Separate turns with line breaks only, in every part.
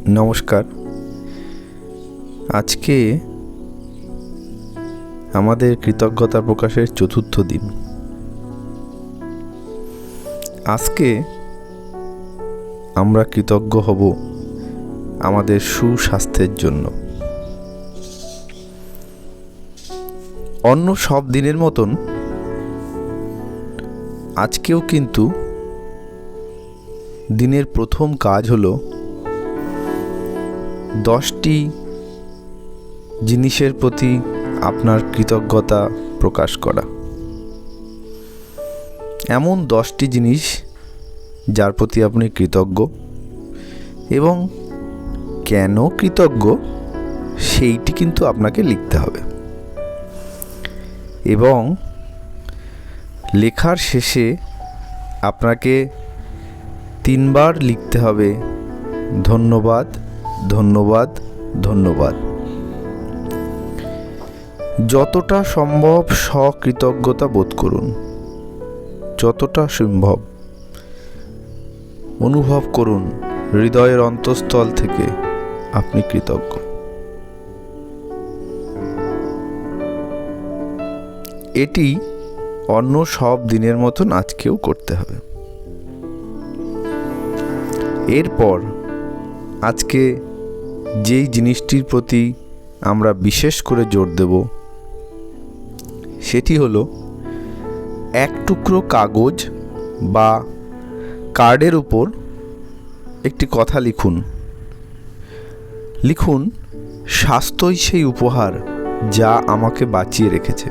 নমস্কার। আজকে আমাদের কৃতজ্ঞতা প্রকাশের চতুর্থ দিন। আজকে আমরা কৃতজ্ঞ হব আমাদের সুস্বাস্থ্যের জন্য। অন্য সব দিনের মতন আজকেও কিন্তু দিনের প্রথম কাজ হলো 10টি জিনিসের প্রতি আপনার কৃতজ্ঞতা প্রকাশ করা। এমন 10টি জিনিস যার প্রতি আপনি কৃতজ্ঞ এবং কেন কৃতজ্ঞ সেইটি কিন্তু আপনাকে লিখতে হবে এবং লেখার শেষে আপনাকে 3 বার লিখতে হবে ধন্যবাদ, ধন্যবাদ, ধন্যবাদ। যতটা সম্ভব সকৃতজ্ঞতা বোধ করুন, যতটা সম্ভব অনুভব করুন হৃদয়ের অন্তঃস্থল থেকে আপনি কৃতজ্ঞ। এটি অন্য সব দিনের মতন আজকেও করতে হবে। এরপর আজকে যেই জিনিসটির প্রতি আমরা বিশেষ করে জোর দেব সেটি হলো এক টুকরো কাগজ বা কার্ডের উপর একটি কথা লিখুন। লিখুন, স্বাস্থ্যই সেই উপহার যা আমাকে বাঁচিয়ে রেখেছে।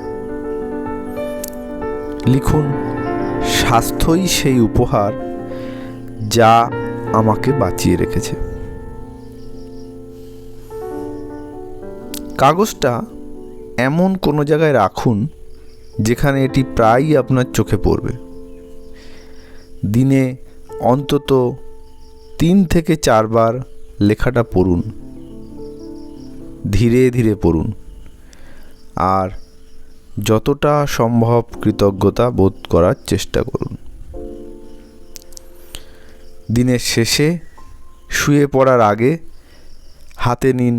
লিখুন, স্বাস্থ্যই সেই উপহার যা আমাকে বাঁচিয়ে রেখেছে। কাগজটা এমন কোনো জায়গায় রাখুন যেখানে এটি প্রায়ই আপনার চোখে পড়বে। দিনে অন্তত 3 থেকে 4 বার লেখাটা পড়ুন, ধীরে ধীরে পড়ুন আর যতটা সম্ভব কৃতজ্ঞতা বোধ করার চেষ্টা করুন। দিনের শেষে শুয়ে পড়ার আগে হাতে নিন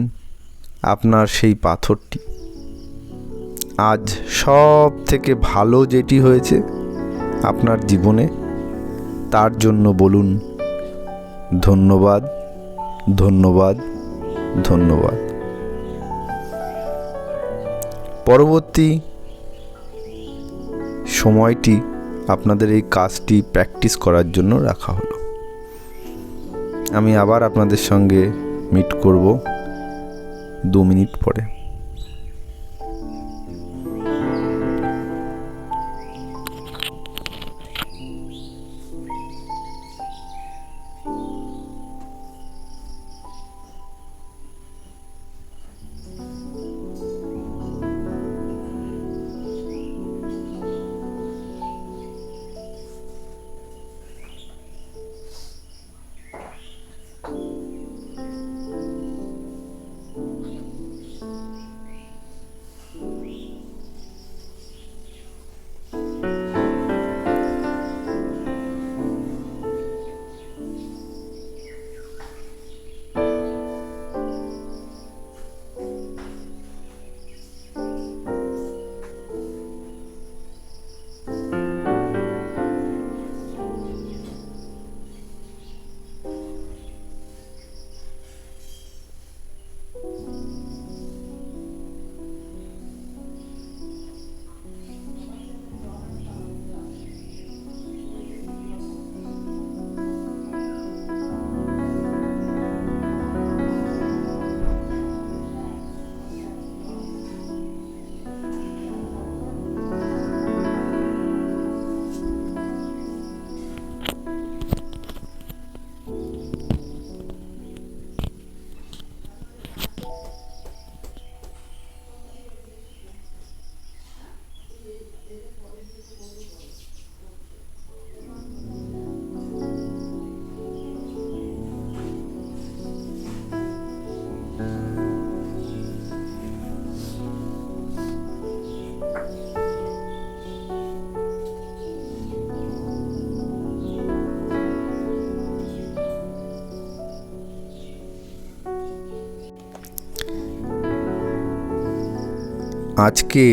আপনার সেই পাথরটি। আজ সব থেকে ভালো যেটি হয়েছে আপনার জীবনে তার জন্য বলুন ধন্যবাদ, ধন্যবাদ, ধন্যবাদ। পরবর্তী সময়টি আপনাদের এই কাজটি প্র্যাকটিস করার জন্য রাখা হলো। আমি আবার আপনাদের সঙ্গে মিট করব 2 মিনিট পরে। আজকে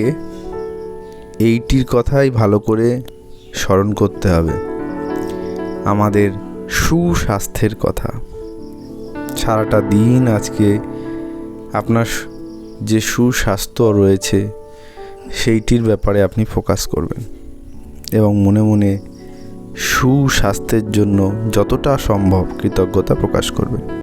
এইটির কথাই ভালো করে স্মরণ করতে হবে, আমাদের সুস্বাস্থ্যের কথা। সারাটা দিন আজকে আপনার যে সুস্বাস্থ্য রয়েছে সেইটির ব্যাপারে আপনি ফোকাস করবেন এবং মনে মনে সুস্বাস্থ্যের জন্য যতটা সম্ভব কৃতজ্ঞতা প্রকাশ করবেন।